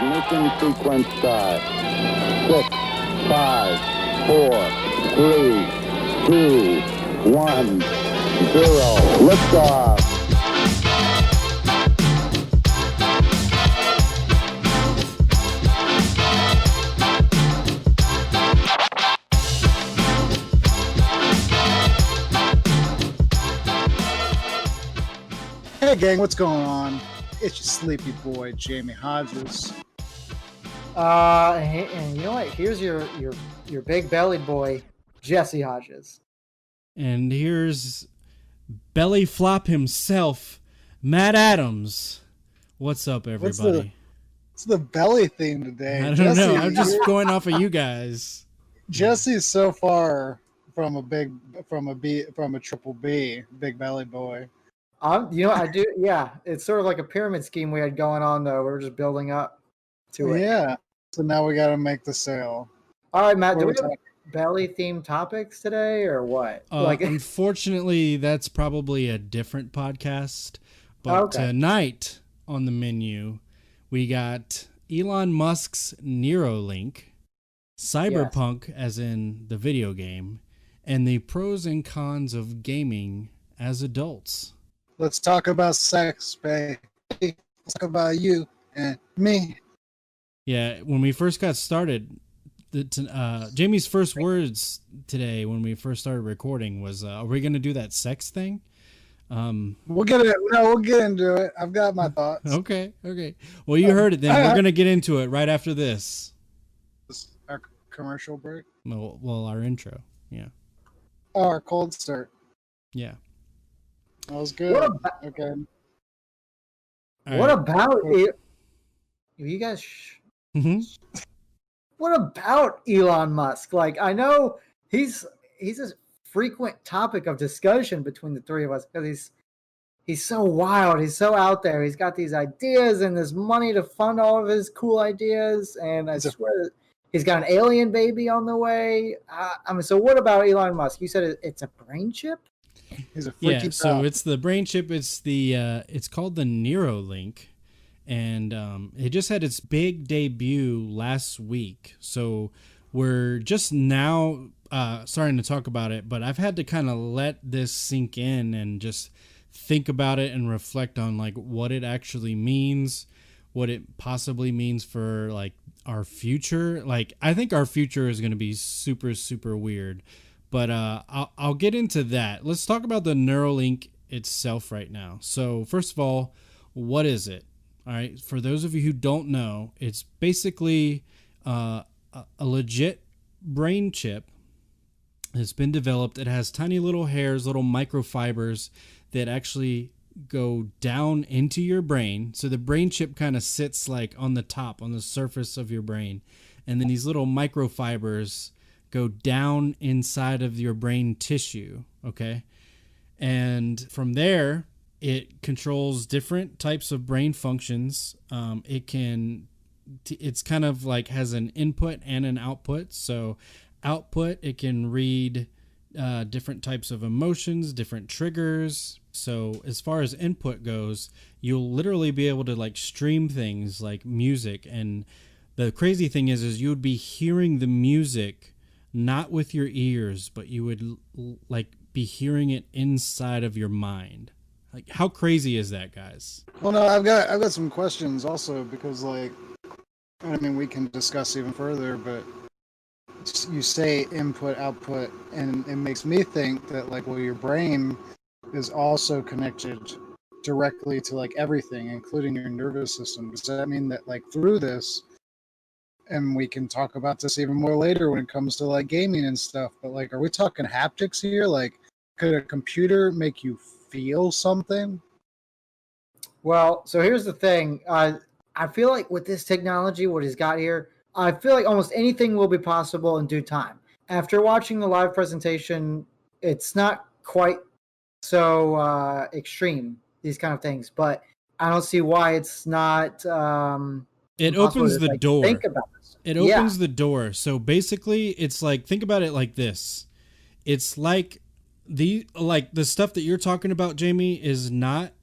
Ignition sequence start. 6, 5, 4, 3, 2, 1, 0. Liftoff. Hey gang, what's going on? It's your sleepy boy, Jamie Hodges. And you know what? Here's your big bellied boy, Jesse Hodges. And here's belly flop himself, Matt Adams. What's up, everybody? What's the belly theme today? I don't know. I'm just going off of you guys. Jesse's so far from a triple B, big belly boy. I do. Yeah, it's sort of like a pyramid scheme we had going on, though. We were just building up to it. Yeah. So now we got to make the sale. All right, Matt. Do we have belly themed topics today, or what? Unfortunately, that's probably a different podcast. But Tonight on the menu, we got Elon Musk's Neuralink, cyberpunk, as in the video game, and the pros and cons of gaming as adults. Let's talk about sex, baby. Let's talk about you and me. Yeah, when we first got started, Jamie's first words today when we first started recording was, "Are we going to do that sex thing?" We'll get into it. I've got my thoughts. Okay. Well, you heard it then. We're going to get into it right after this. Our commercial break? Well, our intro. Yeah. Oh, our cold start. Yeah. That was good. Okay. What about it? You guys? What about Elon Musk? Like, I know he's a frequent topic of discussion between the three of us because he's so wild. He's so out there. He's got these ideas and this money to fund all of his cool ideas. And I swear he's got an alien baby on the way. So what about Elon Musk? You said it's a brain chip? He's a freaky prop. So it's the brain chip. It's it's called the Neuralink, and it just had its big debut last week. So we're just now starting to talk about it, but I've had to kind of let this sink in and just think about it and reflect on like what it actually means, what it possibly means for like our future. Like I think our future is going to be super, super weird. But I'll get into that. Let's talk about the Neuralink itself right now. So first of all, what is it? All right. For those of you who don't know, it's basically a legit brain chip. It's been developed. It has tiny little hairs, little microfibers that actually go down into your brain. So the brain chip kind of sits like on the top, on the surface of your brain. And then these little microfibers go down inside of your brain tissue, okay? And from there, it controls different types of brain functions. It's kind of like has an input and an output. So output, it can read different types of emotions, different triggers. So as far as input goes, you'll literally be able to like stream things like music. And the crazy thing is you would be hearing the music not with your ears, but you would like be hearing it inside of your mind. Like, how crazy is that, guys? Well, no, I've got some questions also because, like, I mean, we can discuss even further, but you say input, output, and it makes me think that, like, well, your brain is also connected directly to like everything, including your nervous system. Does that mean that, like, through this? And we can talk about this even more later when it comes to like gaming and stuff. But like, are we talking haptics here? Like, could a computer make you feel something? Well, so here's the thing. I feel like with this technology, what he's got here, I feel like almost anything will be possible in due time. After watching the live presentation, it's not quite so extreme, these kind of things. But I don't see why it's not... it opens the door. Think about this. It opens the door. So basically, it's like, think about it like this. It's like the stuff that you're talking about, Jamie, is not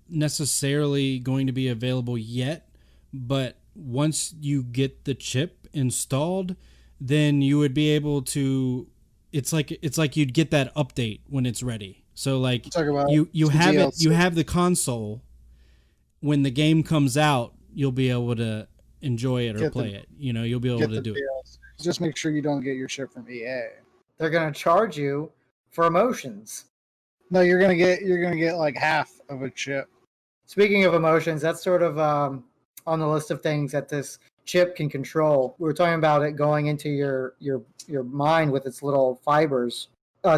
necessarily going to be available yet, but once you get the chip installed, then you would be able to. It's like you'd get that update when it's ready. So like Talk about you some have it, DLC. you have the console. When the game comes out, you'll be able to enjoy it or play it. You know, you'll be able to do it. Just make sure you don't get your shit from EA. They're gonna charge you for emotions. No, you're gonna get like half of a chip. Speaking of emotions, that's sort of on the list of things that this chip can control. We were talking about it going into your mind with its little fibers.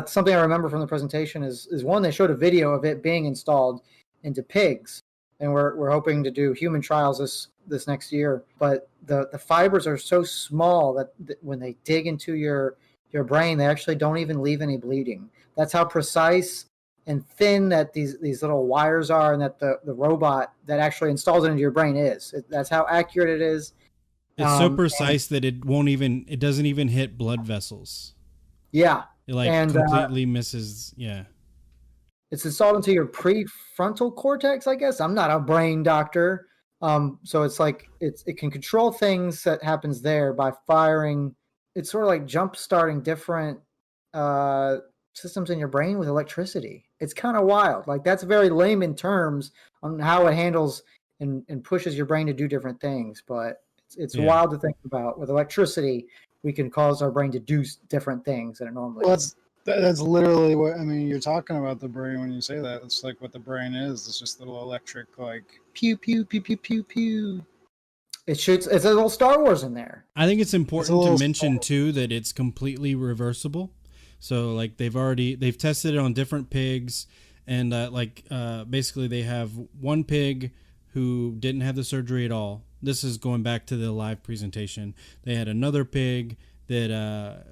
Something I remember from the presentation is one, they showed a video of it being installed into pigs, and we're hoping to do human trials this next year. But the fibers are so small that when they dig into your brain, they actually don't even leave any bleeding. That's how precise and thin that these little wires are, and that the robot that actually installs it into your brain is. That's how accurate it is. It's so precise that it doesn't even hit blood vessels. Yeah. It completely misses. Yeah. It's installed into your prefrontal cortex, I guess. I'm not a brain doctor. So it's like it can control things that happens there by firing. It's sort of like jump starting different systems in your brain with electricity. It's kind of wild. Like, that's very layman terms on how it handles and pushes your brain to do different things. But it's wild to think about. With electricity, we can cause our brain to do different things that it normally does. That's literally what, I mean, you're talking about the brain when you say that. It's like what the brain is. It's just little electric, like, pew, pew, pew, pew, pew, pew. It shoots. It's a little Star Wars in there. I think it's important to mention, too, that it's completely reversible. So, like, they've tested it on different pigs. And, basically they have one pig who didn't have the surgery at all. This is going back to the live presentation. They had another pig that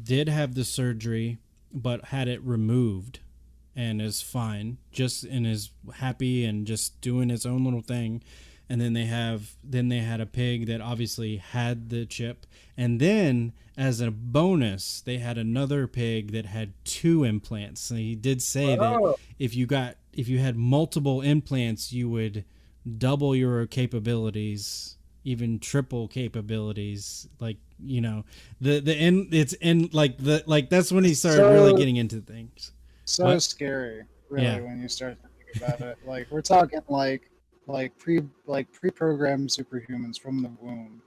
did have the surgery, but had it removed and is fine, and is happy and just doing its own little thing. And then they had a pig that obviously had the chip, and then as a bonus, they had another pig that had 2 implants. And he did say that if you had multiple implants, you would double your capabilities, even triple capabilities. Like, you know, that's when he started really getting into things. So scary, really, when you start thinking about it. Like, we're talking like pre-programmed superhumans from the womb.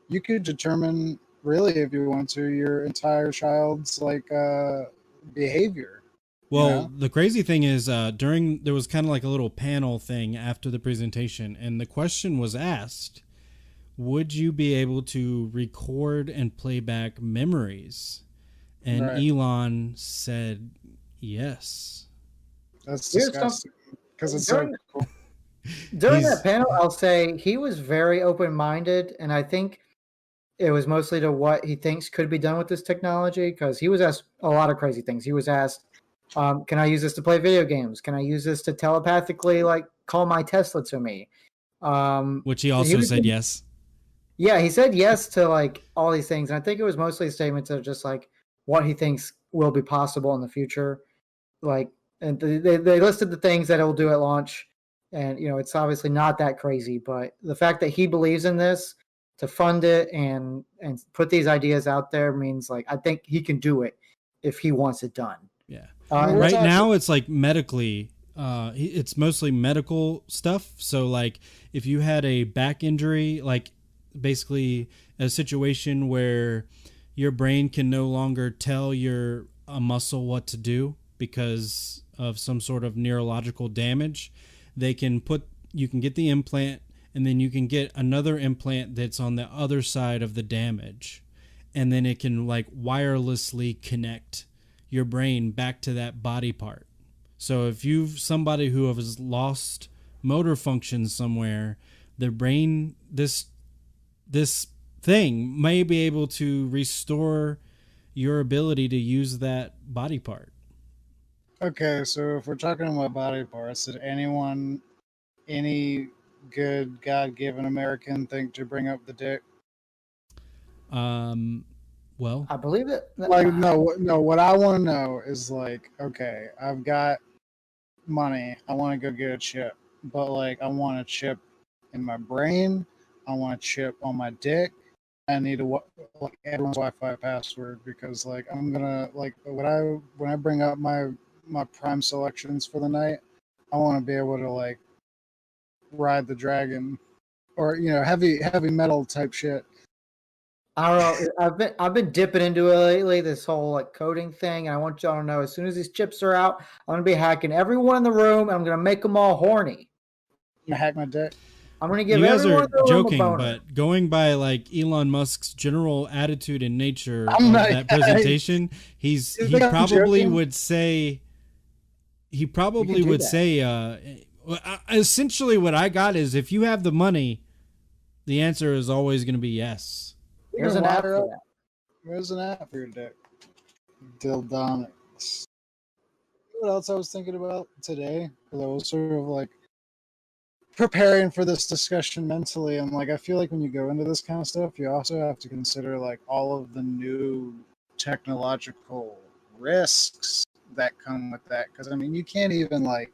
You could determine, really, if you want to, your entire child's behavior. Well, the crazy thing is, there was kind of like a little panel thing after the presentation, and the question was asked, would you be able to record and play back memories? And Elon said yes. That's disgusting, because it's so cool. During that panel, I'll say he was very open-minded, and I think it was mostly to what he thinks could be done with this technology, because he was asked a lot of crazy things. He was asked, can I use this to play video games? Can I use this to telepathically, like, call my Tesla to me? Which he also said yes. Yeah, he said yes to, like, all these things. And I think it was mostly statements of just, like, what he thinks will be possible in the future. Like, and they listed the things that he'll do at launch. And, you know, it's obviously not that crazy. But the fact that he believes in this to fund it and put these ideas out there means, like, I think he can do it if he wants it done. Yeah. Right now, it's like medically, it's mostly medical stuff. So, like, if you had a back injury, like basically a situation where your brain can no longer tell a muscle what to do because of some sort of neurological damage, you can get the implant, and then you can get another implant that's on the other side of the damage, and then it can, like, wirelessly connect your brain back to that body part. So if you've somebody who has lost motor function somewhere, their brain, this thing may be able to restore your ability to use that body part. Okay, so if we're talking about body parts, did any good God-given American think to bring up the dick? Well, I believe it. Like, no. What I want to know is, like, okay, I've got money. I want to go get a chip, but, like, I want a chip in my brain. I want a chip on my dick. I need like everyone's Wi-Fi password because like I'm gonna like when I bring up my prime selections for the night, I want to be able to like ride the dragon or heavy metal type shit. I don't know. I've been dipping into it lately. This whole like coding thing. And I want y'all to know as soon as these chips are out, I'm gonna be hacking everyone in the room. And I'm gonna make them all horny. You hack my dick. I'm gonna give You guys everyone are in the room joking, a boner. but going by like Elon Musk's general attitude and nature I'm of not- that presentation, he think I'm probably joking? would say essentially what I got is if you have the money, the answer is always going to be yes. There's an app for that. There's an app for your dick. Dildonics. What else I was thinking about today? Because I was sort of like preparing for this discussion mentally. I'm like, I feel like when you go into this kind of stuff, you also have to consider like all of the new technological risks that come with that. Because I mean, you can't even like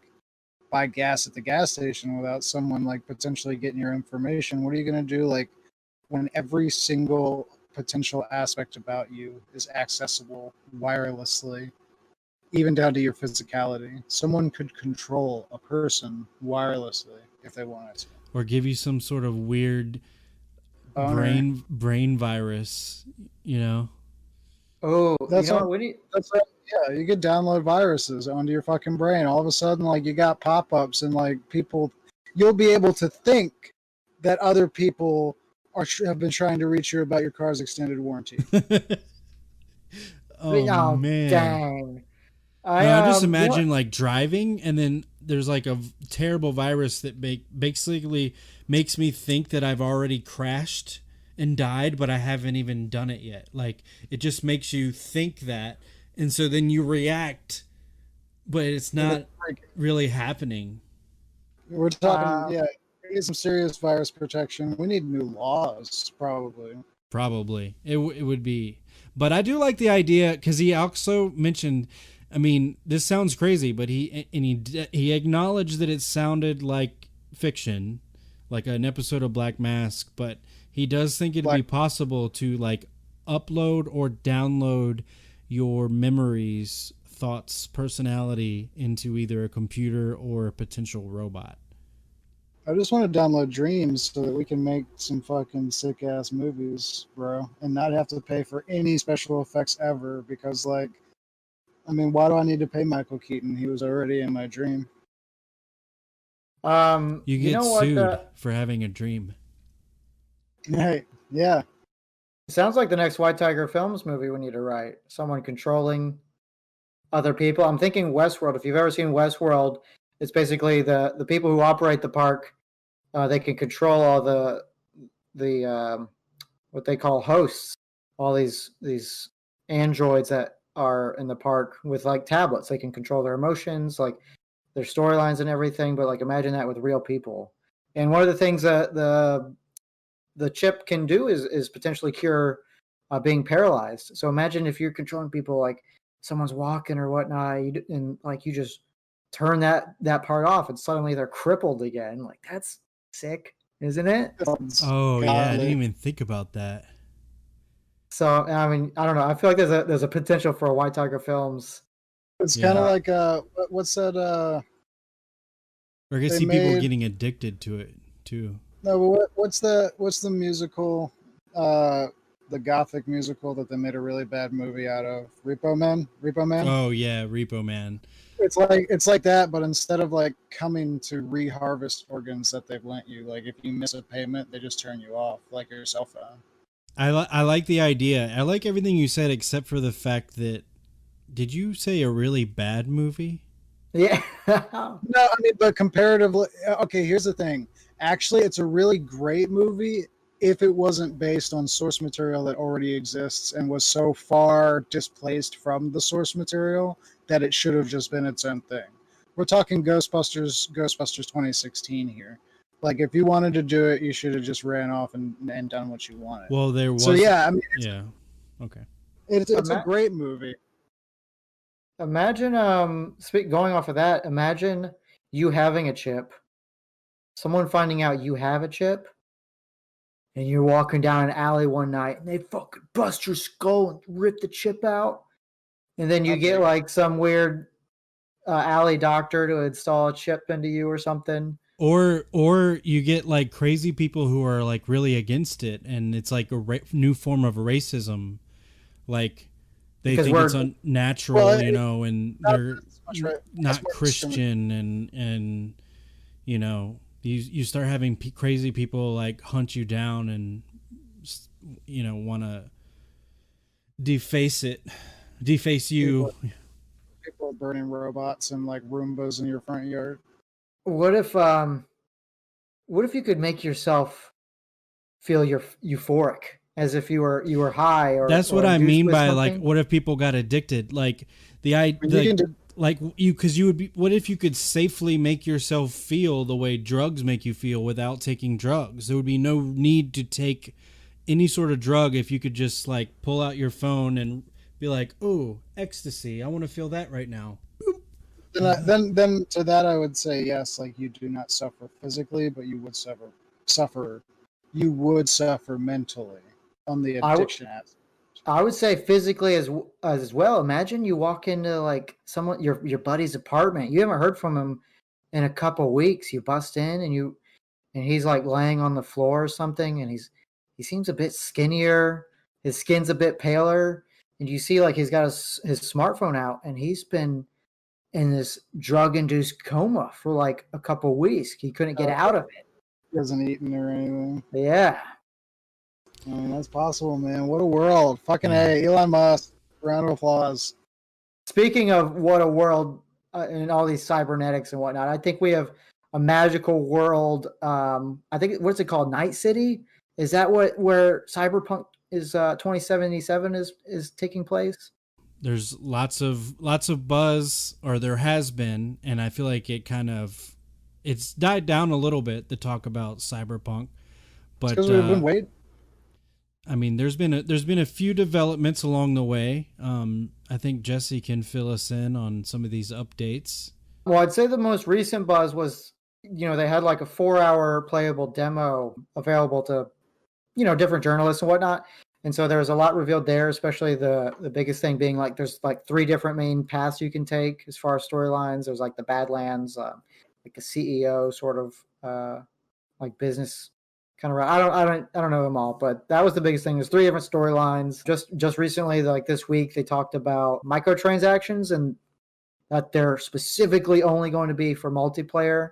buy gas at the gas station without someone like potentially getting your information. What are you going to do like when every single potential aspect about you is accessible wirelessly, even down to your physicality? Someone could control a person wirelessly if they wanted to. Or give you some sort of weird brain virus, you know? Oh, That's you know what- what? We need, That's right. Yeah, you could download viruses onto your fucking brain. All of a sudden, like you got pop-ups and like people, you'll be able to think that other people have been trying to reach you about your car's extended warranty. Oh, man. Dang. I just imagine like driving and then there's like a terrible virus that basically makes me think that I've already crashed and died, but I haven't even done it yet. Like it just makes you think that. And so then you react, but it's not really happening. We're talking, we need some serious virus protection. We need new laws, probably. Probably. It would be. But I do like the idea because he also mentioned, I mean, this sounds crazy, but he acknowledged that it sounded like fiction, like an episode of Black Mask, but he does think it'd be possible to like upload or download your memories, thoughts, personality into either a computer or a potential robot. I just want to download Dreams so that we can make some fucking sick ass movies, bro, and not have to pay for any special effects ever. Because, like, I mean, why do I need to pay Michael Keaton? He was already in my dream. You get sued for having a dream. Hey, yeah. It sounds like the next White Tiger Filmz movie we need to write. Someone controlling other people. I'm thinking Westworld. If you've ever seen Westworld, it's basically the people who operate the park. They can control all the what they call hosts, all these androids that are in the park with like tablets. They can control their emotions, like their storylines and everything. But like imagine that with real people. And one of the things that the chip can do is potentially cure being paralyzed. So imagine if you're controlling people, like someone's walking or whatnot, and like you just turn that part off, and suddenly they're crippled again. Like that's sick, isn't it? Oh yeah, I didn't even think about that. So I mean, I don't know. I feel like there's a potential for a White Tiger Filmz. It's kind of like what's that? Or I guess people getting addicted to it too. No, but what's the musical, the gothic musical that they made a really bad movie out of? Repo Man. Oh yeah, Repo Man. It's like that, but instead of like coming to re-harvest organs that they've lent you, like if you miss a payment, they just turn you off, like your cell phone. I like the idea. I like everything you said except for the fact that, did you say a really bad movie? Yeah. No, I mean, but comparatively, okay, here's the thing. Actually, it's a really great movie if it wasn't based on source material that already exists and was so far displaced from the source material that it should have just been its own thing. We're talking Ghostbusters 2016 here. Like, if you wanted to do it, you should have just ran off and done what you wanted. Well, there was. So yeah, I mean, yeah, okay. It's a great movie. Imagine, going off of that, imagine you having a chip, someone finding out you have a chip, and you're walking down an alley one night and they fucking bust your skull and rip the chip out. And then you get like some weird alley doctor to install a chip into you or something. Or you get like crazy people who are like really against it, and it's like a new form of racism. Like they think it's unnatural, and they're not Christian, and you start having crazy people like hunt you down and want to deface you. People are burning robots and like Roombas in your front yard. What if you could make yourself feel euphoric as if you were high? Or that's what I mean by something? Like, what if people got addicted? Like what if you could safely make yourself feel the way drugs make you feel without taking drugs? There would be no need to take any sort of drug if you could just like pull out your phone and be like, oh, ecstasy, I want to feel that right now. Then to that I would say yes, like you do not suffer physically, but you would suffer mentally on the addiction aspect. I would say physically as well. Imagine you walk into like someone your buddy's apartment. You haven't heard from him in a couple of weeks. You bust in and he's like laying on the floor or something, and he seems a bit skinnier. His skin's a bit paler, and you see like he's got his smartphone out, and he's been in this drug-induced coma for like a couple of weeks. He couldn't get out of it. He hasn't eaten or anything. Yeah. I mean, that's possible, man. What a world. Fucking A. Elon Musk. Round of applause. Speaking of what a world and all these cybernetics and whatnot, I think we have a magical world. I think, what's it called? Night City? Is that where Cyberpunk is 2077 is taking place? There's lots of buzz, or there has been, and I feel like it's died down a little bit to talk about Cyberpunk. But because we've been waiting. I mean, there's been a few developments along the way. I think Jesse can fill us in on some of these updates. Well, I'd say the most recent buzz was, they had like a 4-hour playable demo available to, different journalists and whatnot. And so there was a lot revealed there, especially the biggest thing being like there's like 3 different main paths you can take as far as storylines. There's like the Badlands, like a CEO sort of like business kind of. I don't know them all, but that was the biggest thing. There's 3 different storylines. Just recently, like this week, they talked about microtransactions and that they're specifically only going to be for multiplayer.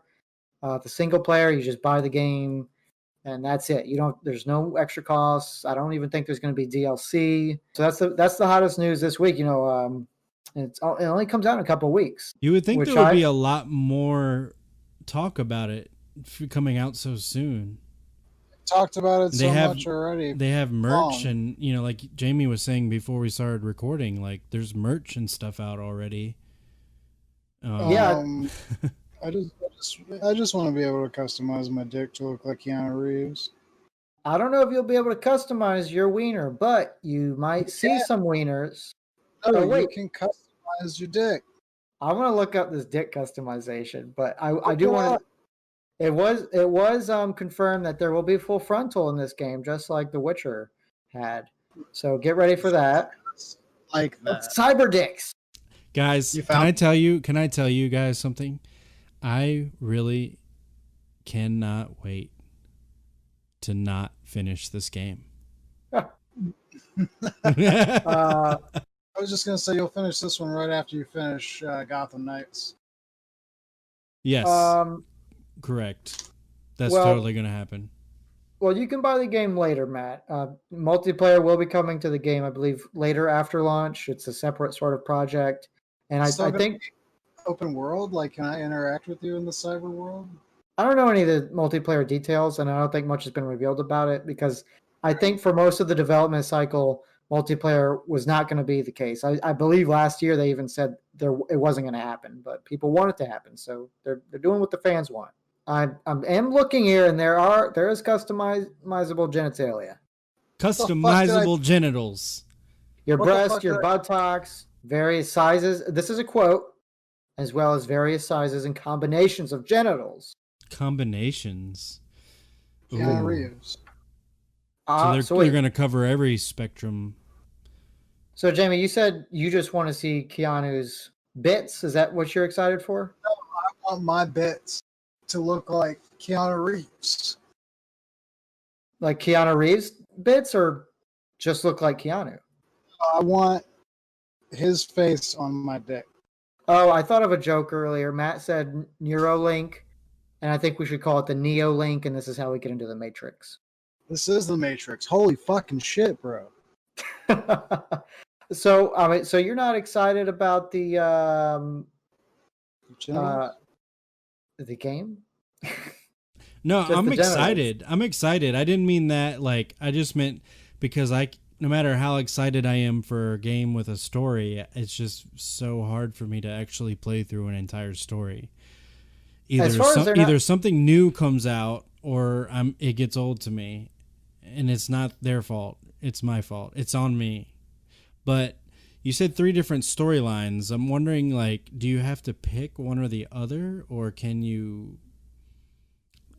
The single player, you just buy the game and that's it. There's no extra costs. I don't even think there's going to be DLC. So that's the hottest news this week. It only comes out in a couple of weeks. You would think there would be a lot more talk about it coming out so soon. Talked about it much already. They have merch and, like Jamie was saying before we started recording, like there's merch and stuff out already. Yeah. I just want to be able to customize my dick to look like Keanu Reeves. I don't know if you'll be able to customize your wiener, but you might see some wieners. No, wait. You can customize your dick. I'm going to look up this dick customization, but I do want to. It was confirmed that there will be full frontal in this game, just like The Witcher had. So get ready for that. Like that. Cyber dicks. Guys, can I tell you guys something? I really cannot wait to not finish this game. I was just going to say you'll finish this one right after you finish Gotham Knights. Yes. Correct. That's totally going to happen. Well, you can buy the game later, Matt. Multiplayer will be coming to the game, I believe, later after launch. It's a separate sort of project. And I think... Open world? Like, can I interact with you in the cyber world? I don't know any of the multiplayer details, and I don't think much has been revealed about it, because I think for most of the development cycle, multiplayer was not going to be the case. I believe last year they even said it wasn't going to happen, but people want it to happen, so they're doing what the fans want. I am looking here, and there is customizable genitalia. Customizable genitals. Your breast, your buttocks, various sizes. This is a quote. As well as various sizes and combinations of genitals. Combinations. Keanu Reeves. So they're going to cover every spectrum. So Jamie, you said you just want to see Keanu's bits. Is that what you're excited for? No, I want my bits to look like Keanu Reeves. Like Keanu Reeves bits, or just look like Keanu? I want his face on my dick. Oh, I thought of a joke earlier. Matt said Neuralink, and I think we should call it the Neolink, and this is how we get into the Matrix. This is the Matrix. Holy fucking shit, bro. So you're not excited about the game? No, I'm excited. I'm excited. I didn't mean that. Like, I just meant because no matter how excited I am for a game with a story, it's just so hard for me to actually play through an entire story. Either something new comes out or it gets old to me, and it's not their fault. It's my fault. It's on me. But you said 3 different storylines. I'm wondering, like, do you have to pick one or the other, or can you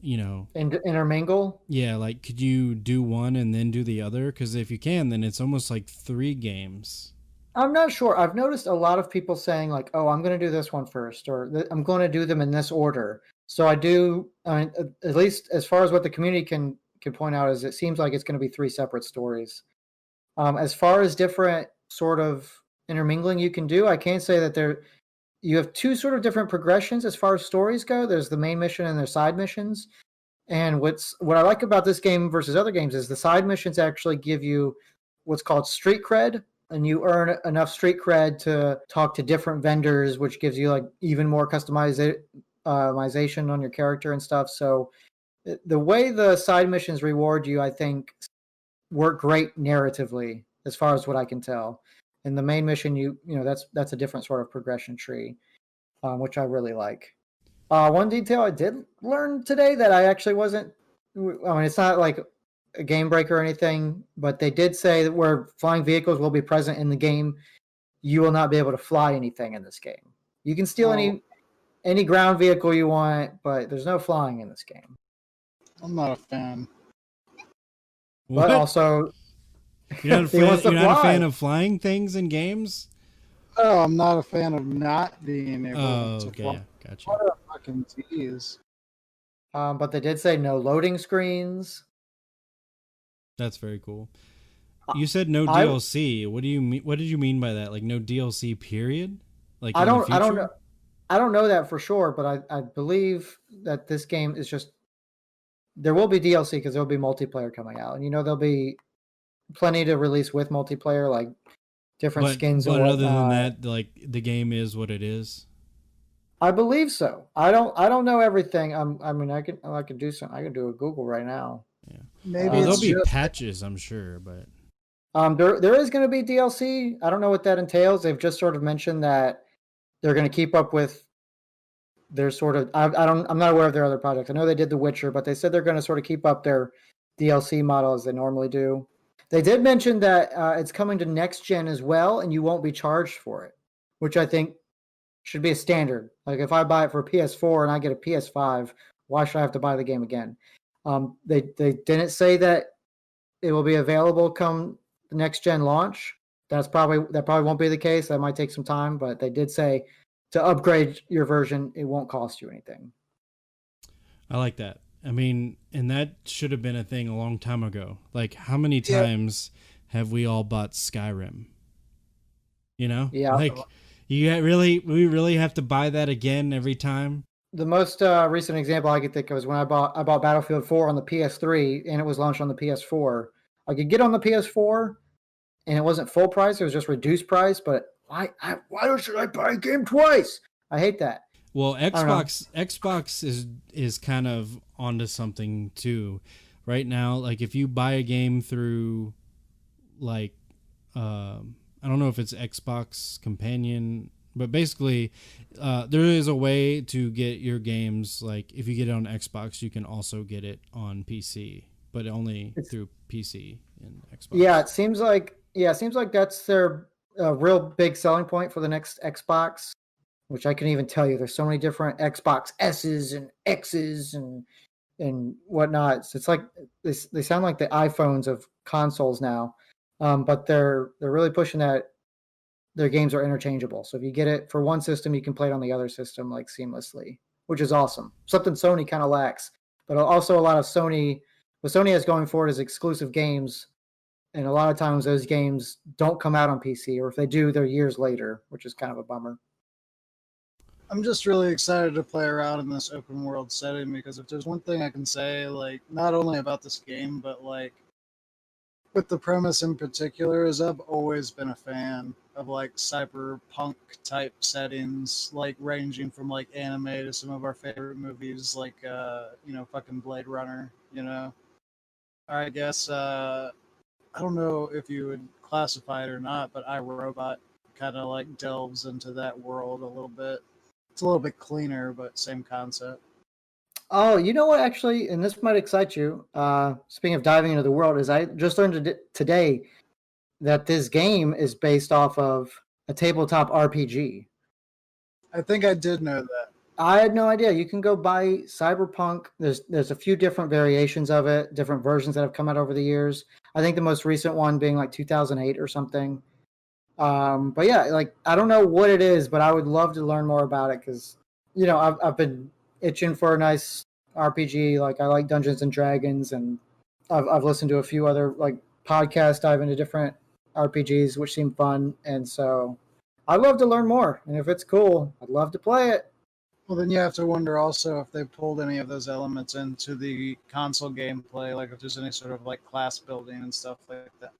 intermingle? Yeah, like, could you do one and then do the other? Because if you can, then it's almost like 3 games. I'm not sure. I've noticed a lot of people saying, like, oh, I'm going to do this one first, or I'm going to do them in this order. So I do, at least as far as what the community can point out, is it seems like it's going to be 3 separate stories. As far as different sort of intermingling you can do, I can't say that you have 2 sort of different progressions as far as stories go. There's the main mission and there's side missions. And what I like about this game versus other games is the side missions actually give you what's called street cred, and you earn enough street cred to talk to different vendors, which gives you like even more customization on your character and stuff. So the way the side missions reward you, I think, work great narratively as far as what I can tell. In the main mission, that's a different sort of progression tree, which I really like. One detail I did learn today that I actually wasn't, it's not like a game breaker or anything, but they did say that where flying vehicles will be present in the game, you will not be able to fly anything in this game. You can steal any ground vehicle you want, but there's no flying in this game. I'm not a fan. What? But also, you're not a fan of flying things in games? Oh, I'm not a fan of not being able to fly. Yeah, gotcha. What a fucking tease. But they did say no loading screens. That's very cool. You said no DLC. What do you mean? What did you mean by that? Like no DLC period? Like I don't know. I don't know that for sure, but I believe that this game is just, there will be DLC because there will be multiplayer coming out, and there'll be plenty to release with multiplayer, like different skins. But other than that, like the game is what it is. I believe so. I don't know everything. I could do some. I could do a Google right now. Yeah, maybe there'll be patches, I'm sure, but there is going to be DLC. I don't know what that entails. They've just sort of mentioned that they're going to keep up with their sort of. I'm not aware of their other projects. I know they did The Witcher, but they said they're going to sort of keep up their DLC model as they normally do. They did mention that it's coming to next gen as well, and you won't be charged for it, which I think should be a standard. Like if I buy it for a PS4 and I get a PS5, why should I have to buy the game again? They didn't say that it will be available come the next gen launch. That probably won't be the case. That might take some time, but they did say to upgrade your version, it won't cost you anything. I like that. I mean, and that should have been a thing a long time ago. Like, how many times have we all bought Skyrim? Yeah. Like, we really have to buy that again every time. The most recent example I could think of is when I bought Battlefield 4 on the PS3, and it was launched on the PS4. I could get on the PS4, and it wasn't full price; it was just reduced price. But why should I buy a game twice? I hate that. Well, Xbox is kind of onto something too. Right now, like if you buy a game through, like, I don't know if it's Xbox Companion, but basically, there is a way to get your games. Like if you get it on Xbox, you can also get it on PC, but only through PC and Xbox. Yeah, it seems like that's their real big selling point for the next Xbox. Which I can even tell you, there's so many different Xbox S's and X's and whatnot. So it's like they sound like the iPhones of consoles now, but they're really pushing that their games are interchangeable. So if you get it for one system, you can play it on the other system like seamlessly, which is awesome. Something Sony kind of lacks, but also a lot of Sony. What Sony has going forward is exclusive games, and a lot of times those games don't come out on PC, or if they do, they're years later, which is kind of a bummer. I'm just really excited to play around in this open world setting, because if there's one thing I can say, like, not only about this game, but like with the premise in particular, is I've always been a fan of like cyberpunk type settings, like ranging from like anime to some of our favorite movies, like fucking Blade Runner, I guess I don't know if you would classify it or not, but iRobot kind of like delves into that world a little bit. It's a little bit cleaner, but same concept. Oh, you know what, actually, and this might excite you. Speaking of diving into the world, is I just learned today that this game is based off of a tabletop RPG. I think I did know that. I had no idea. You can go buy Cyberpunk. There's a few different variations of it, different versions that have come out over the years. I think the most recent one being like 2008 or something. But yeah, like, I don't know what it is, but I would love to learn more about it, because I've been itching for a nice RPG. Like, I like Dungeons and Dragons, and I've listened to a few other like podcasts dive into different RPGs, which seem fun, and so I'd love to learn more. And if it's cool, I'd love to play it. Well, then you have to wonder also if they pulled any of those elements into the console gameplay, like if there's any sort of like class building and stuff like that.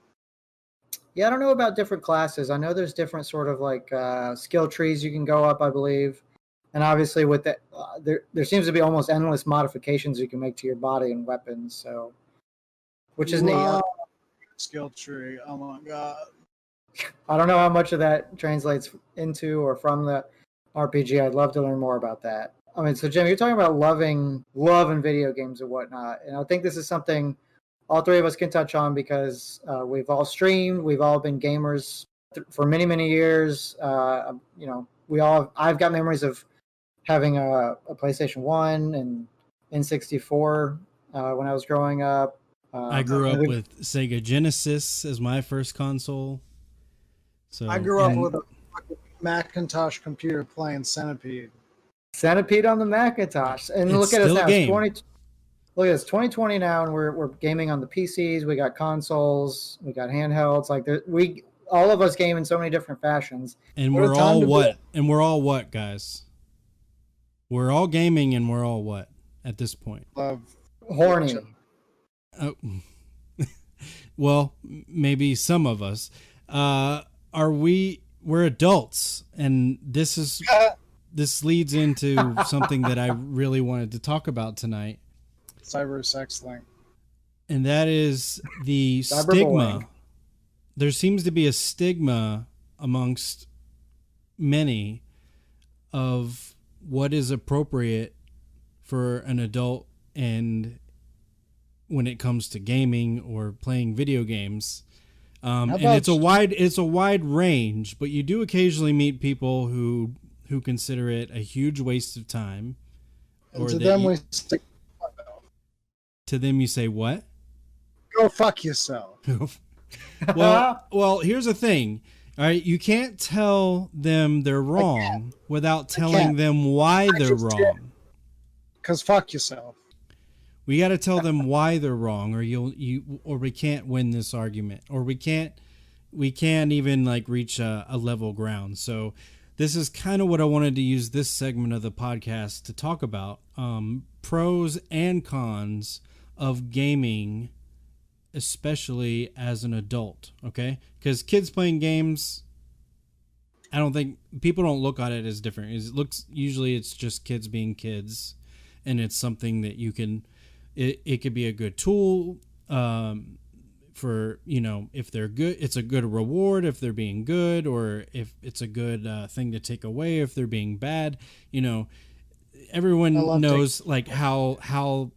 Yeah, I don't know about different classes. I know there's different sort of like skill trees you can go up, I believe. And obviously with that, there seems to be almost endless modifications you can make to your body and weapons. So, which is neat. Skill tree. Oh my God. I don't know how much of that translates into or from the RPG. I'd love to learn more about that. I mean, so Jim, you're talking about loving video games and whatnot. And I think this is something all three of us can touch on, because we've all streamed, we've all been gamers for many, many years. I've got memories of having a PlayStation 1 and N64 when I was growing up. I grew up with Sega Genesis as my first console. So I grew up with a Macintosh computer playing Centipede. Centipede on the Macintosh. And look at us now. Look at this, 2020 now, and we're gaming on the PCs. We got consoles, we got handhelds. Like, all of us game in so many different fashions. And we're all what? And we're all what, guys? We're all gaming, and we're all what at this point? Horny. Oh. Well, maybe some of us. We're adults, and this leads into something that I really wanted to talk about tonight. Cyber sex link. And that is the stigma. There seems to be a stigma amongst many of what is appropriate for an adult, and when it comes to gaming or playing video games. And it's a wide range, but you do occasionally meet people who consider it a huge waste of time. And to them, to them, you say what? Go fuck yourself. Well, here's the thing. All right, you can't tell them they're wrong without telling them why they're wrong. Because fuck yourself. We got to tell them why they're wrong, or we can't win this argument, or we can't even like reach a level ground. So this is kind of what I wanted to use this segment of the podcast to talk about, pros and cons of gaming, especially as an adult. Okay, because kids playing games, I don't think people don't look at it as different. Usually it's just kids being kids, and it's something that you can. It could be a good tool for, if they're good, it's a good reward if they're being good, or if it's a good thing to take away if they're being bad. Everyone knows like how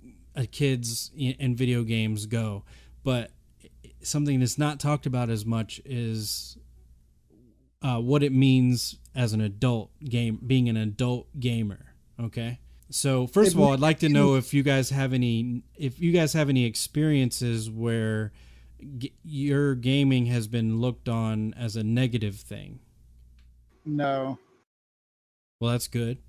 kids and video games go, but something that's not talked about as much is what it means as an adult being an adult gamer. Okay. So first of all, I'd like to know if you guys have any experiences where your gaming has been looked on as a negative thing. No. Well, that's good.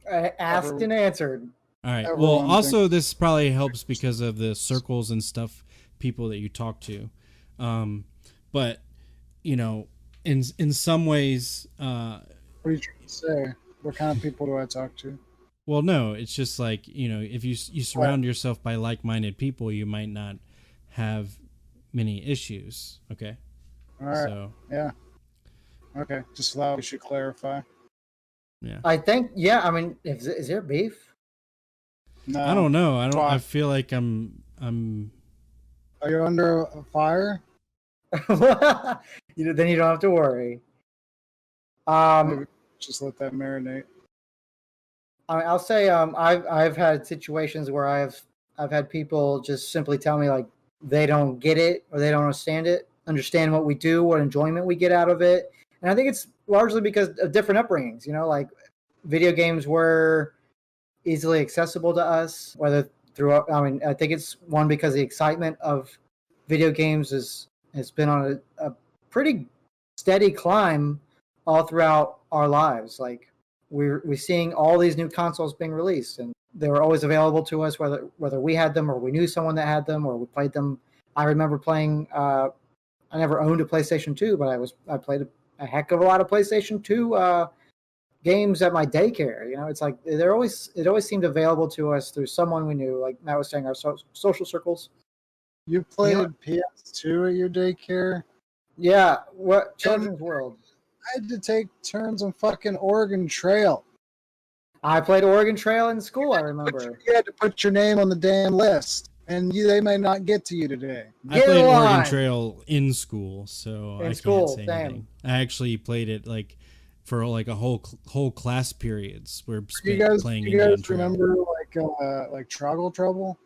Asked and answered. All right. Everyone Well, also this probably helps because of the circles and stuff, people that you talk to. But in some ways, What are you trying to say? What kind of people do I talk to? well, no, it's just like, if you surround yourself by like-minded people, you might not have many issues. Okay. All right. So, Yeah. Okay. Just thought we should clarify. yeah. I think, yeah. I mean, is there beef? No. I don't know. I Why? feel like I'm Are you under a fire? Then you don't have to worry. Maybe just let that marinate. I'll say I've had situations where I've had people just simply tell me like they don't get it or they don't understand what we do, what enjoyment we get out of it. And I think it's largely because of different upbringings, like video games were easily accessible to us, whether through, I think it's one because the excitement of video games has been on a pretty steady climb all throughout our lives. Like we're seeing all these new consoles being released, and they were always available to us, whether we had them or we knew someone that had them or we played them. I remember playing. I never owned a PlayStation 2, but I played a heck of a lot of PlayStation 2 games at my daycare. It's like it always seemed available to us through someone we knew. Like Matt was saying, our social circles. You played PS2 at your daycare? Yeah. What Children's World? I had to take turns on fucking Oregon Trail. I played Oregon Trail in school, I remember. You had to put your name on the damn list, and they may not get to you today. I played Oregon Trail in school, so I can't say anything. I actually played it like for like a whole class periods. We're playing. You guys remember like Troggle Trouble?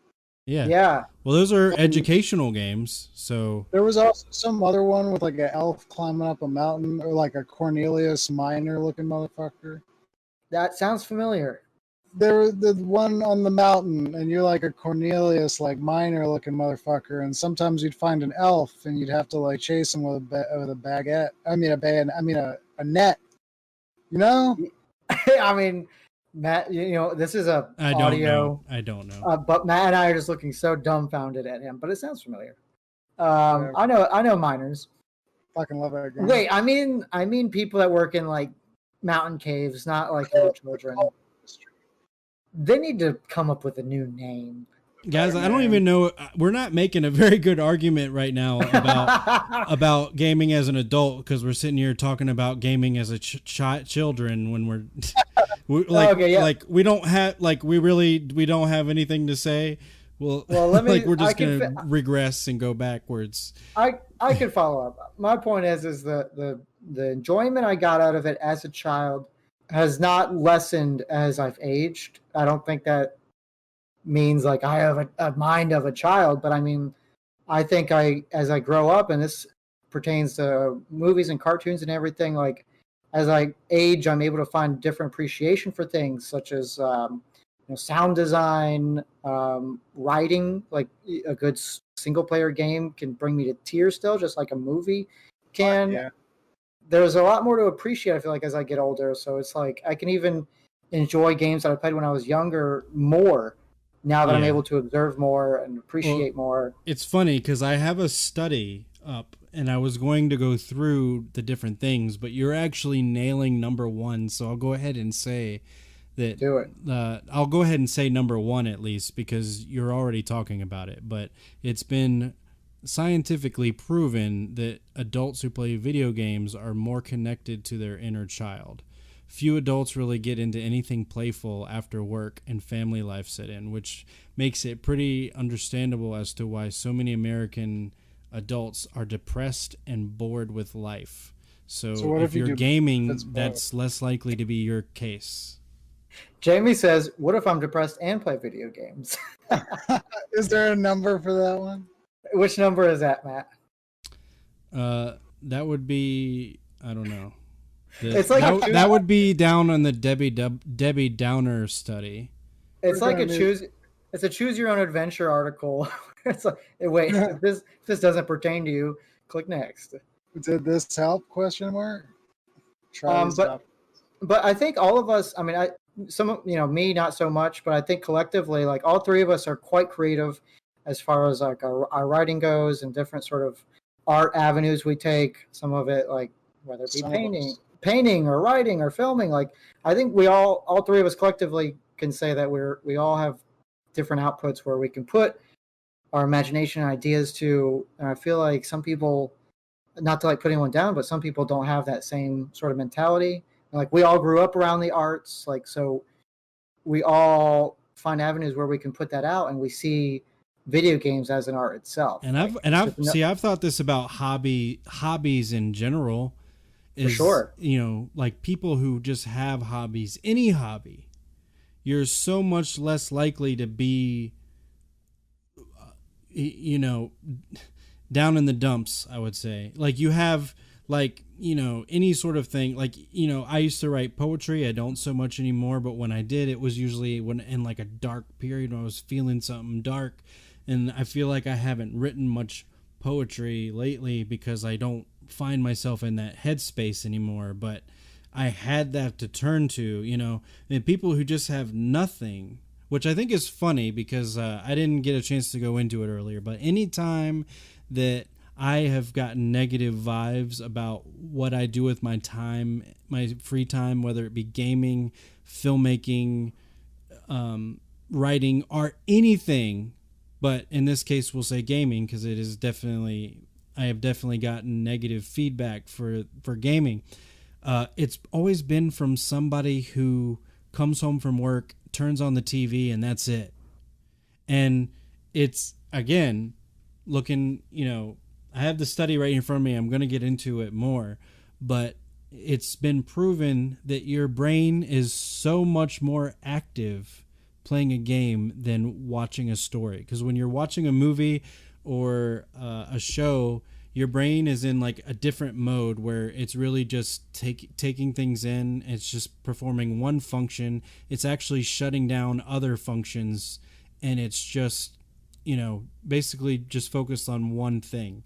Yeah. Yeah. Well, those are educational games. So there was also some other one with like an elf climbing up a mountain, or like a Cornelius Minor looking motherfucker. That sounds familiar. There was the one on the mountain, and you're like a Cornelius like Minor looking motherfucker, and sometimes you'd find an elf, and you'd have to like chase him with a baguette. A net. I mean, Matt, this is audio. I don't know. But Matt and I are just looking so dumbfounded at him. But it sounds familiar. I know miners. Fucking love that game. Wait, I mean people that work in like mountain caves, not like little children. They need to come up with a new name. Guys, I don't even know. We're not making a very good argument right now about gaming as an adult, because we're sitting here talking about gaming as a children when we're we don't have anything to say. Well let me, we're just gonna regress and go backwards. I could follow up. My point is the enjoyment I got out of it as a child has not lessened as I've aged. I don't think that means like I have a mind of a child, but I mean, I think as I grow up, and this pertains to movies and cartoons and everything, like as I age, I'm able to find different appreciation for things such as sound design, writing. Like a good single player game can bring me to tears still, just like a movie can. Yeah. There's a lot more to appreciate, I feel like, as I get older. So it's like I can even enjoy games that I played when I was younger more now that I'm able to observe more and appreciate more. It's funny because I have a study up and I was going to go through the different things, but you're actually nailing number one. So I'll go ahead and say that. Do it. I'll go ahead and say number one at least, because you're already talking about it. But it's been scientifically proven that adults who play video games are more connected to their inner child. Few adults really get into anything playful after work and family life set in, which makes it pretty understandable as to why so many American adults are depressed and bored with life. So if you're gaming, that's less likely to be your case. Jamie says, what if I'm depressed and play video games? Is there a number for that one? Which number is that, Matt? That would be, I don't know. It's like that would be down on the Debbie Downer study. It's We're like gonna need- it's a choose your own adventure article. It's like, wait, if this doesn't pertain to you, click next. Did this help? Question mark. Try these But I think all of us, I mean, me not so much, but I think collectively, like all three of us are quite creative as far as like our writing goes and different sort of art avenues we take. Some of it, like whether it be Some of painting or writing or filming. Like I think all three of us collectively can say that we all have different outputs where we can put our imagination and ideas to. And I feel like some people, not to like put anyone down, but some people don't have that same sort of mentality. Like we all grew up around the arts, like so we all find avenues where we can put that out, and we see video games as an art itself. And I've thought this about hobbies in general. Is, for sure. Like people who just have hobbies, any hobby, you're so much less likely to be, down in the dumps, I would say. Like you have like, any sort of thing. Like, I used to write poetry. I don't so much anymore, but when I did, it was usually when in like a dark period when I was feeling something dark. And I feel like I haven't written much poetry lately because I don't find myself in that headspace anymore. But I had that to turn to, and people who just have nothing, which I think is funny because I didn't get a chance to go into it earlier. But anytime that I have gotten negative vibes about what I do with my time, my free time, whether it be gaming, filmmaking, writing, art, anything. But in this case, we'll say gaming because it is I have definitely gotten negative feedback for gaming. It's always been from somebody who comes home from work, turns on the TV, and that's it. And it's, again, looking, I have the study right in front of me. I'm going to get into it more, but it's been proven that your brain is so much more active playing a game than watching a story. Because when you're watching a movie or a show, your brain is in like a different mode where it's really just taking things in. It's just performing one function. It's actually shutting down other functions, and it's just, basically just focused on one thing.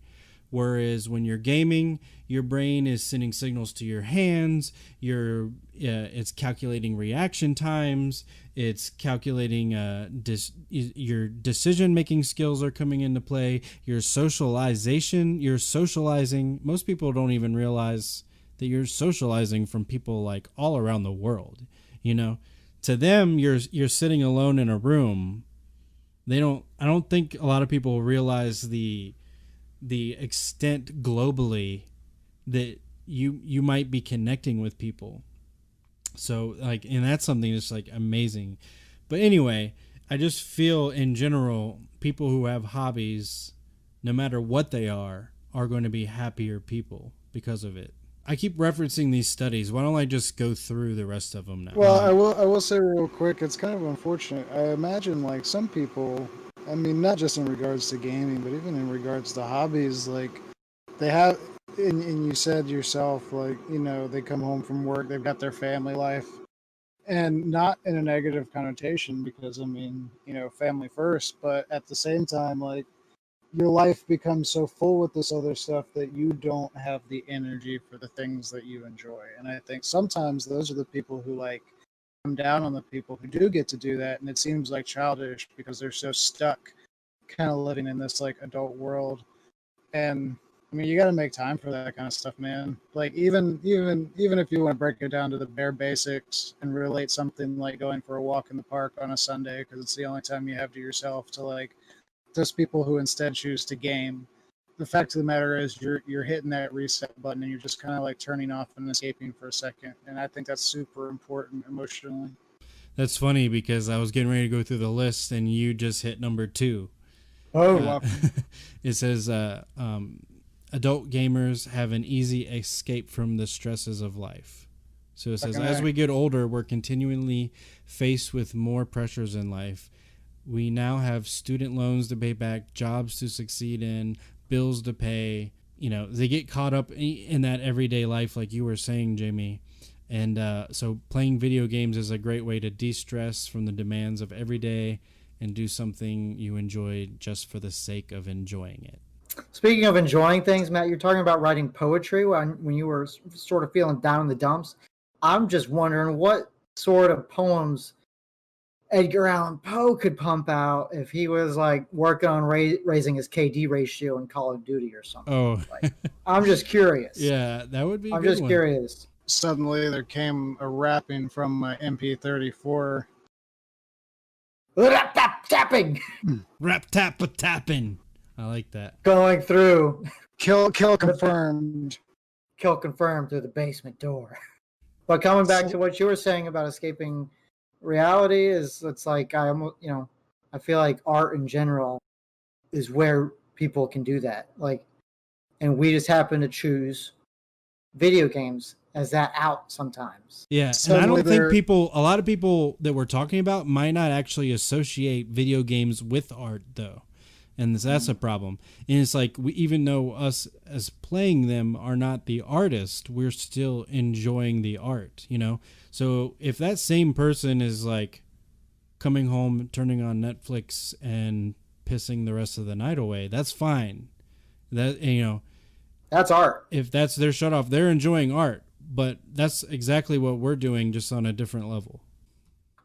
Whereas when you're gaming, your brain is sending signals to your hands. It's calculating reaction times. It's calculating your decision-making skills are coming into play. Your socialization. You're socializing. Most people don't even realize that you're socializing from people like all around the world. To them, you're sitting alone in a room. I don't think a lot of people realize the extent globally that you might be connecting with people. So like, and that's something that's like amazing. But anyway, I just feel in general, people who have hobbies, no matter what they are going to be happier people because of it. I keep referencing these studies. Why don't I just go through the rest of them now? Well, I will say real quick, it's kind of unfortunate. I imagine like some people, I mean, not just in regards to gaming, but even in regards to hobbies, like they have, and you said yourself, like, they come home from work, they've got their family life, and not in a negative connotation because, I mean, family first, but at the same time, like, your life becomes so full with this other stuff that you don't have the energy for the things that you enjoy. And I think sometimes those are the people who like come down on the people who do get to do that, and it seems like childish because they're so stuck kind of living in this like adult world. And I mean, you got to make time for that kind of stuff, man. Like even if you want to break it down to the bare basics and relate something like going for a walk in the park on a Sunday because it's the only time you have to yourself, to like those people who instead choose to game. The fact of the matter is you're hitting that reset button and you're just kind of like turning off and escaping for a second. And I think that's super important emotionally. That's funny because I was getting ready to go through the list and you just hit number 2. Oh, wow. It says adult gamers have an easy escape from the stresses of life. So it says, as we get older, we're continually faced with more pressures in life. We now have student loans to pay back, jobs to succeed in, bills to pay. They get caught up in that everyday life, like you were saying, Jamie. And so playing video games is a great way to de-stress from the demands of every day and do something you enjoy just for the sake of enjoying it. Speaking of enjoying things, Matt, you're talking about writing poetry when you were sort of feeling down in the dumps. I'm just wondering what sort of poems Edgar Allan Poe could pump out if he was like working on raising his KD ratio in Call of Duty or something. Oh, like, I'm just curious. Yeah, that would be. I'm just curious. Suddenly, there came a rapping from my MP34. Rap tap tapping. Rap tap a tapping. I like that. Going through. Kill confirmed. Kill confirmed through the basement door. But coming back to what you were saying about escaping reality, it's like I feel like art in general is where people can do that. Like, and we just happen to choose video games as that out sometimes. Yeah, and I don't think a lot of people that we're talking about might not actually associate video games with art though. And that's a problem. And it's like, even though us as playing them are not the artist, we're still enjoying the art, you know? So if that same person is like coming home, turning on Netflix and pissing the rest of the night away, that's fine. That, you know, that's art. If that's their shut off, they're enjoying art. But that's exactly what we're doing, just on a different level.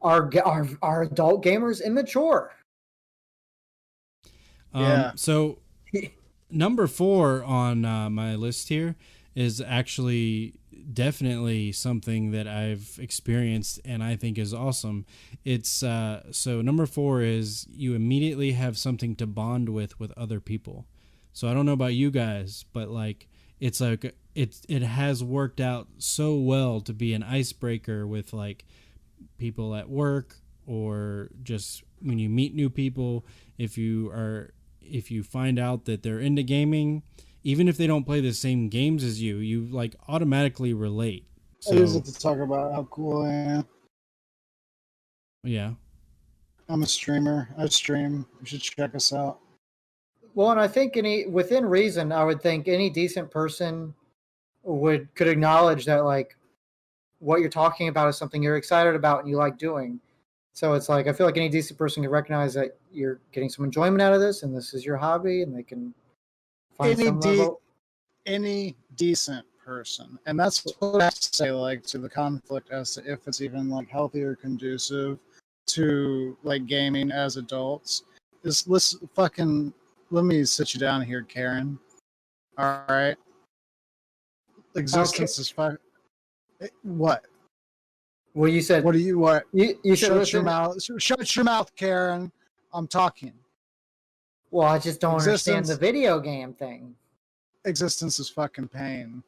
Are adult gamers immature? Yeah. So number 4 on my list here is actually definitely something that I've experienced and I think is awesome. It's so number 4 is you immediately have something to bond with other people. So I don't know about you guys, but like it's like it has worked out so well to be an icebreaker with like people at work, or just when you meet new people. If you find out that they're into gaming, even if they don't play the same games as you like automatically relate. So, I use it to talk about how cool I am. Yeah. I'm a streamer. I stream. You should check us out. Well, and I think within reason, I would think any decent person could acknowledge that like what you're talking about is something you're excited about and you like doing. So it's like, I feel like any decent person can recognize that you're getting some enjoyment out of this and this is your hobby, and they can find some level. Any decent person. And that's what I have to say, like, to the conflict as to if it's even like healthy or conducive to like gaming as adults is let me sit you down here, Karen. All right. Existence is fine. What? Well, you said. What do you want? You said, shut your mouth. Shut your mouth, Karen. I'm talking. Well, I just don't understand the video game thing. Existence is fucking pain.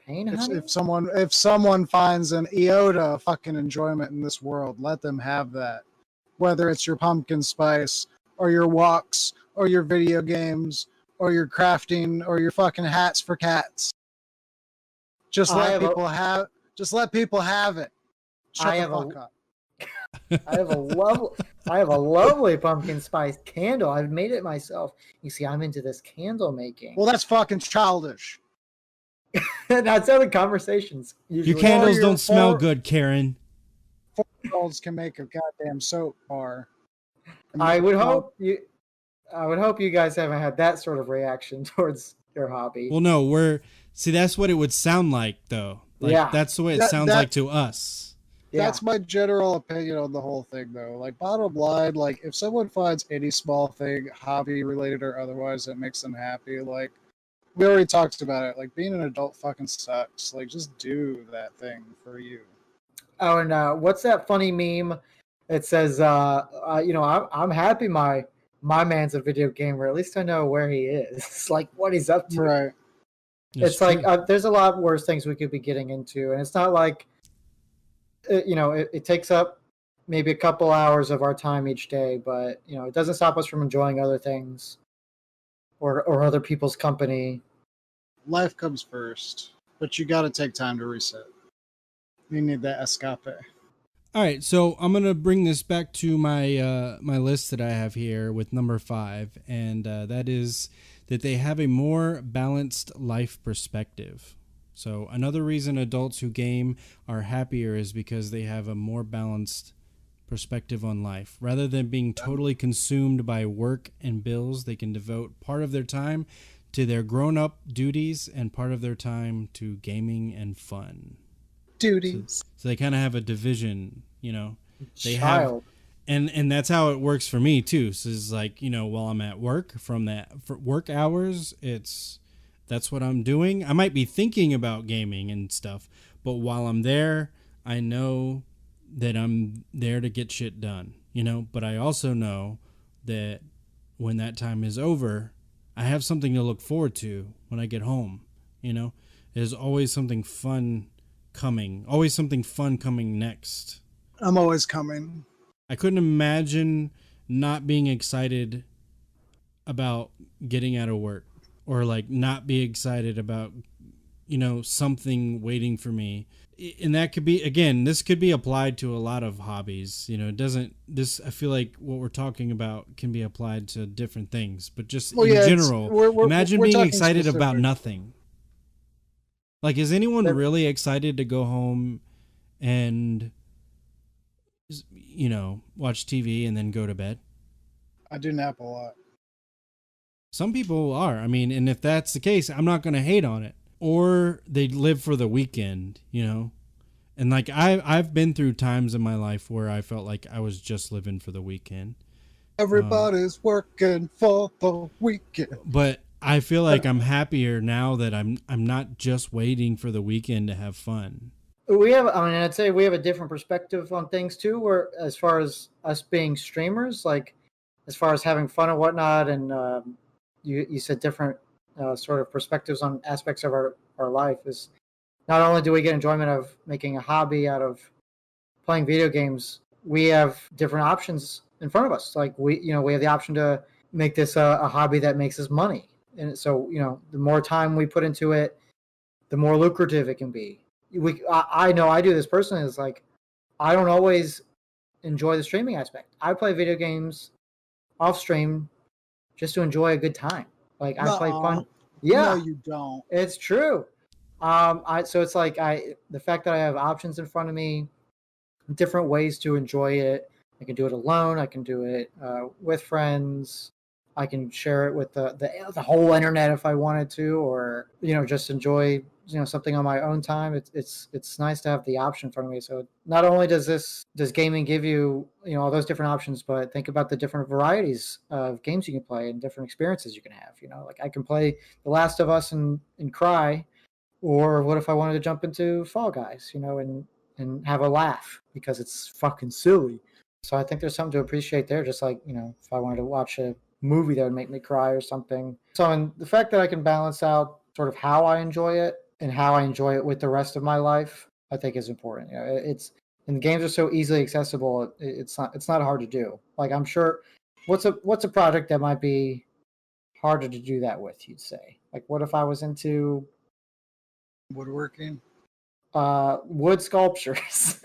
Pain, honey? If someone finds an iota of fucking enjoyment in this world, let them have that. Whether it's your pumpkin spice, or your walks, or your video games, or your crafting, or your fucking hats for cats. Just let people have it. Shut the fuck up. I have a lovely pumpkin spice candle. I've made it myself. You see, I'm into this candle making. Well, that's fucking childish. That's how the conversations usually. Your candles don't smell good, Karen. 4-year-olds can make a goddamn soap bar. I would hope you guys haven't had that sort of reaction towards your hobby. Well, no, that's what it would sound like, though. Like, yeah, that's the way it sounds like to us. That's my general opinion on the whole thing, though. Like, bottom line, like, if someone finds any small thing, hobby related or otherwise, that makes them happy, like, we already talked about it. Like, being an adult fucking sucks. Like, just do that thing for you. Oh, and what's that funny meme? It says, I'm happy my man's a video gamer. At least I know where he is. It's like what he's up to. Right. It's like there's a lot worse things we could be getting into, and it's not like it takes up maybe a couple hours of our time each day, but it doesn't stop us from enjoying other things or other people's company. Life comes first, but you got to take time to reset. You need that escape. All right, so I'm gonna bring this back to my my list that I have here with number 5, and that is that they have a more balanced life perspective. So another reason adults who game are happier is because they have a more balanced perspective on life. Rather than being totally consumed by work and bills, they can devote part of their time to their grown-up duties and part of their time to gaming and fun. Duties. So they kind of have a division, you know. They Child. have, and that's how it works for me too. So it's like, you know, while I'm at work, for work hours, that's what I'm doing. I might be thinking about gaming and stuff, but while I'm there, I know that I'm there to get shit done, you know. But I also know that when that time is over, I have something to look forward to when I get home, you know. There's always something fun coming, next. I'm always coming. I couldn't imagine not being excited about getting out of work, or like not be excited about, you know, something waiting for me. And that could be, again, this could be applied to a lot of hobbies. You know, I feel like what we're talking about can be applied to different things, but just in general, imagine being excited about nothing. Like, is anyone really excited to go home and, you know, watch TV and then go to bed? I do nap a lot. Some people are. I mean, and if that's the case, I'm not going to hate on it. Or they live for the weekend, you know? And like I've been through times in my life where I felt like I was just living for the weekend. Everybody's working for the weekend. But I feel like I'm happier now that I'm not just waiting for the weekend to have fun. I'd say we have a different perspective on things too, where as far as us being streamers, like as far as having fun and whatnot, and you said different sort of perspectives on aspects of our life. Is not only do we get enjoyment of making a hobby out of playing video games, we have different options in front of us. Like we have the option to make this a hobby that makes us money. And so, you know, the more time we put into it, the more lucrative it can be. I know I do this personally. It's like, I don't always enjoy the streaming aspect. I play video games off stream just to enjoy a good time. Like I play fun. Yeah, no, you don't. It's true. So it's like the fact that I have options in front of me, different ways to enjoy it. I can do it alone. I can do it with friends. I can share it with the whole internet if I wanted to, or, you know, just enjoy, you know, something on my own time. It's nice to have the option in front of me. So not only does gaming give you, you know, all those different options, but think about the different varieties of games you can play and different experiences you can have. You know, like I can play The Last of Us and cry, or what if I wanted to jump into Fall Guys, you know, and have a laugh because it's fucking silly. So I think there's something to appreciate there. Just like, you know, if I wanted to watch a movie that would make me cry or something. So, and the fact that I can balance out sort of how I enjoy it and how I enjoy it with the rest of my life, I think is important. You know, and the games are so easily accessible. It's not hard to do. Like, I'm sure, what's a project that might be harder to do that with? You'd say, like, what if I was into woodworking, wood sculptures,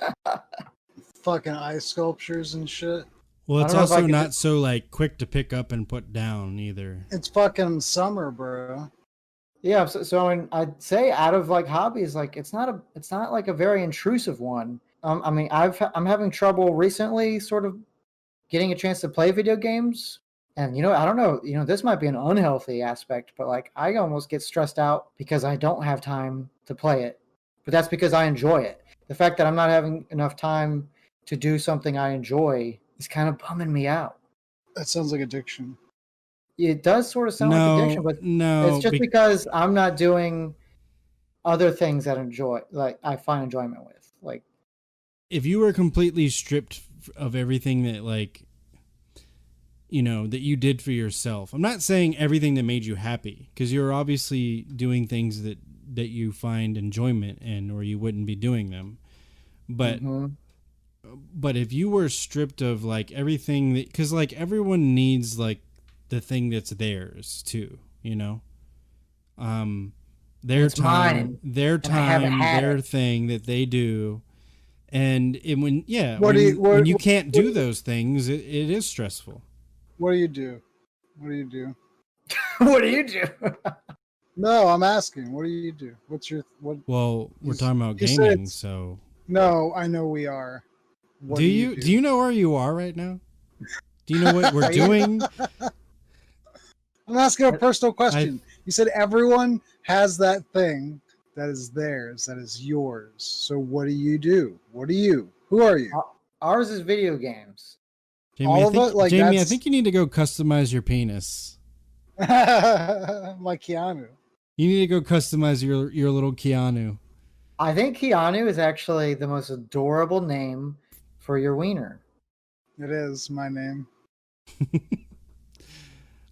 fucking ice sculptures and shit. Well, it's also not so like quick to pick up and put down either. It's fucking summer, bro. Yeah, so I'd say out of like hobbies, like it's not like a very intrusive one. I mean, I'm having trouble recently, sort of getting a chance to play video games, and you know, I don't know, you know, this might be an unhealthy aspect, but like I almost get stressed out because I don't have time to play it, but that's because I enjoy it. The fact that I'm not having enough time to do something I enjoy is kind of bumming me out. That sounds like addiction. It does sort of sound like addiction, but it's just because I'm not doing other things that I find enjoyment with. Like, if you were completely stripped of everything that, like, you know, that you did for yourself, I'm not saying everything that made you happy, because you're obviously doing things that you find enjoyment in, or you wouldn't be doing them. But but if you were stripped of like everything that, because like everyone needs like the thing that's theirs too, you know, their time, their thing that they do, and when you can't do those things, it is stressful. What do you do? What do you do? What do you do? No, I'm asking. What do you do? What's your what? Well, we're talking about you said gaming, it's- so No, I know we are. What do you know where you are right now? Do you know what we're doing? I'm asking a personal question. You said everyone has that thing that is theirs, that is yours. So what do you do? What are you? Who are you? Ours is video games. Jamie, All I of think, it? Like, Jamie, I that's- think you need to go customize your penis. Like Keanu. You need to go customize your little Keanu. I think Keanu is actually the most adorable name for your wiener. It is my name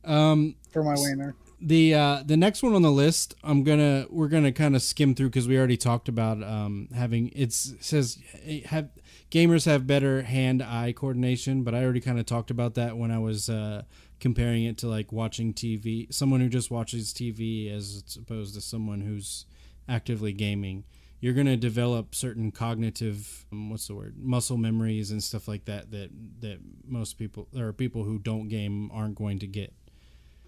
Um, for my wiener. the next one on the list, we're gonna kind of skim through because we already talked about having says gamers have better hand-eye coordination, but I already kind of talked about that when I was comparing it to like watching TV, someone who just watches TV as opposed to someone who's actively gaming. You're going to develop certain cognitive, muscle memories and stuff like that most people, or people who don't game, aren't going to get.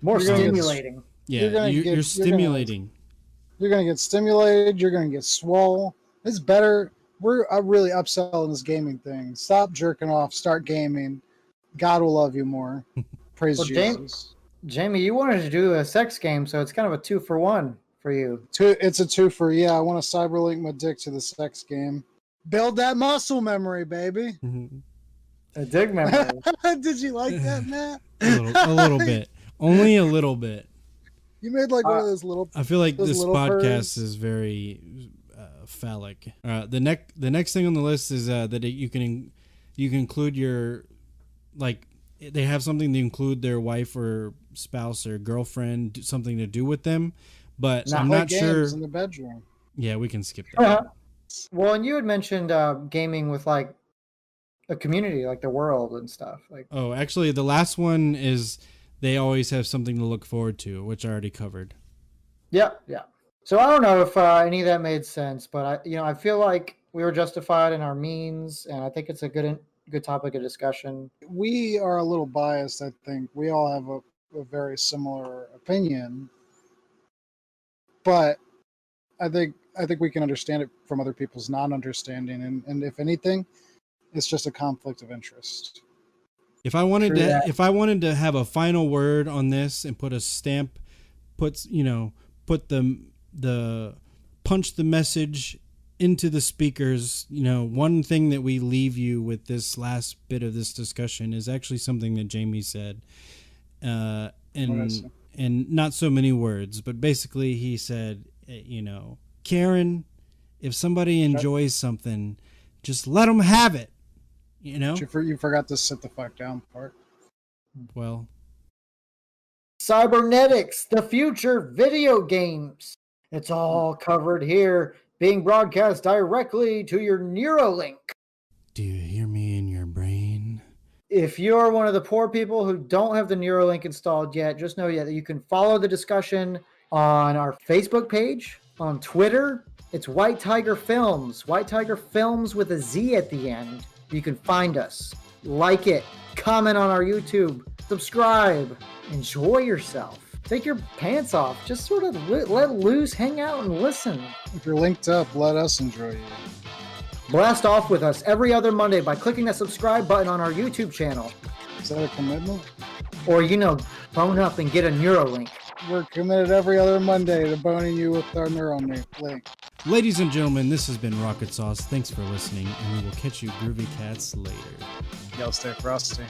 More You're gonna get- stimulating. Yeah, you're stimulating. You're gonna get stimulated. You're gonna get swole. It's better. We're really upselling this gaming thing. Stop jerking off. Start gaming. God will love you more. Praise Well, Jesus. Jamie, you wanted to do a sex game, so it's kind of a 2-for-1 for you. It's a 2 for I want to cyberlink my dick to the sex game. Build that muscle memory, baby. A dig memory. Did you like that, Matt? a little bit, only a little bit. You made like one of those little. I feel like those this little podcast birds. is very phallic. The next thing on the list is that you can include your, like, they have something to include their wife or spouse or girlfriend, something to do with them, but I'm Play not games sure. in the bedroom. Yeah, we can skip that. Well, and you had mentioned gaming with like a community, like the world and stuff. Like, Oh, actually, the last one is they always have something to look forward to, which I already covered. yeah. So I don't know if any of that made sense, but I feel like we were justified in our means, and I think it's a good topic of discussion. We are a little biased. I think we all have a very similar opinion, but I think we can understand it from other people's non-understanding, and if anything, it's just a conflict of interest. If I wanted True that. if I wanted to have a final word on this and put a stamp, put the punch the message into the speakers, one thing that we leave you with this last bit of this discussion is actually something that Jamie said, and not so many words, but basically he said, Karen, if somebody enjoys something, just let them have it, You forgot the sit the fuck down part. Well, Cybernetics, the future, video games. It's all covered here, being broadcast directly to your Neuralink. do you hear me in your brain? If you're one of the poor people who don't have the Neuralink installed yet, just know that you can follow the discussion on our Facebook page, on Twitter. It's White Tiger Filmz. White Tiger Filmz with a Z at the end. You can find us. Like it. Comment on our YouTube. Subscribe. Enjoy yourself. Take your pants off. Just sort of let loose, hang out, and listen. If you're linked up, let us enjoy you. Blast off with us every other Monday by clicking that subscribe button on our YouTube channel. Is that a commitment? Or, phone up and get a Neuralink. We're committed every other Monday to boning you with our neural link. Ladies and gentlemen, this has been Rocket Sauce. Thanks for listening, and we will catch you groovy cats later. Y'all stay frosty.